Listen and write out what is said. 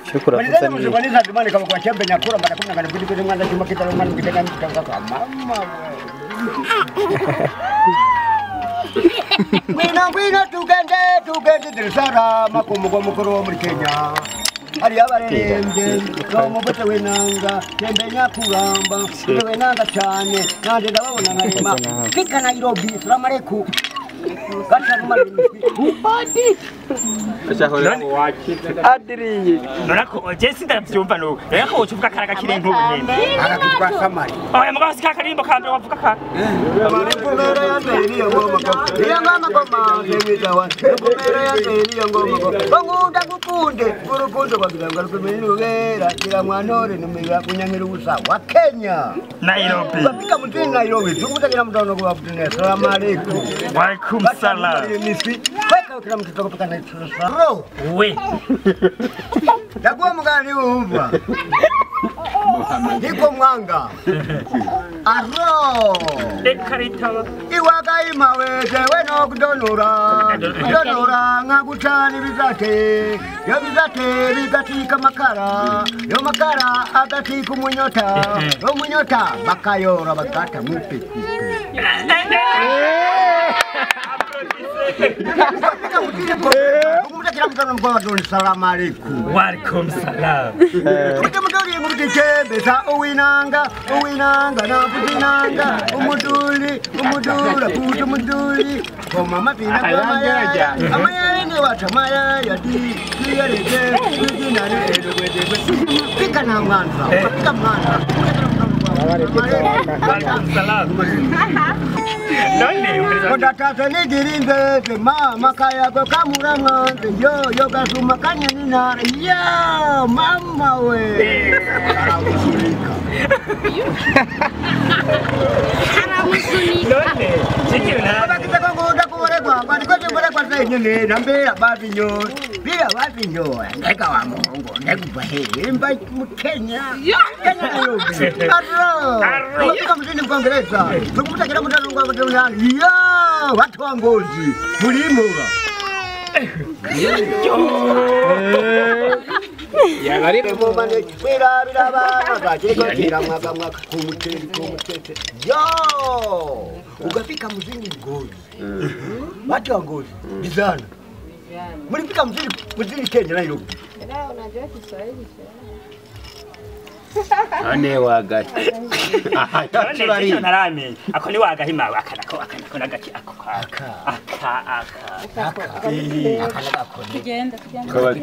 Syukur aku Bani bani satu bani kalau kau cembe nyakura pada kau nak budi mana cuma kita rumah kita kan mama. Wina tukende tersara makumukuro merkenya. Hari abare nje no mubete winanga tembenya kuramba winanga cyane nande ndababona nkarima kika Nairobi salamu Upadi. Adiri. Nonako Jesse ndabyumva no. Reka ucuvuga karaga kirimbo nyine. Arakitwa samari. Oya mugabo sikakarimbo kambe wavuga ka. Ngomera ya ndeli ngoma ko. Iya ngoma koma ngwita wa. Ngomera ya ndeli ngoma ko. Bangunda gukunde urukundo kwabiranga rupemenyu gera kira mwanore numiga kunyangira ubusa wa Kenya. Nairobi. Bapika mutini Nairobi. Tukutagira mutano kwa mutini. Assalamu alaikum. Wa alaikum salam. Weka kila mtu kutoka na Ro. We. Dakuwa mgani umva. Niko mwanga. Aro. Dekarita. Iwaka imaweze weno kudonora. Kudonora ngakutani bizate. Yo bizate bigatika makara. Yo makara agatika umunyota. Yo munyota bakayora bakata mupe. Assalamu alaikum. Wa alaikum salam. Mudoli ngubikembeza uwinanga na putinanga umuduli kutu muduli koma mapina kwamaya amayene watamaya yadi kiyeleke kujinani edogwede pika na mwanza pika mwanza Kodata nigirinze mama kaya ko kamura mwanze yo gasuma kanyani nare yo mama we aramusunika None sikira bakita ko ngoda ko wale kwa kwani ko chembele kwa sasa nyene nambea bavinyo bila bavinyo ndeka wa mongo ndekupa he mba Kenya Kenya yobi arro kama mjini Kongereza tukumtakira mutano kwa mtani yo watu wa Ngozi mulimura ya gari bomane bila bana kachiko kila mwaka kumutete yo ukafika mjini Ngozi watu wa Ngozi bizana mlifika mjini Kenya Nairobi unajua Kiswahili ane wagati None narame akoni wagahima akana gaki ako aka tugenda kama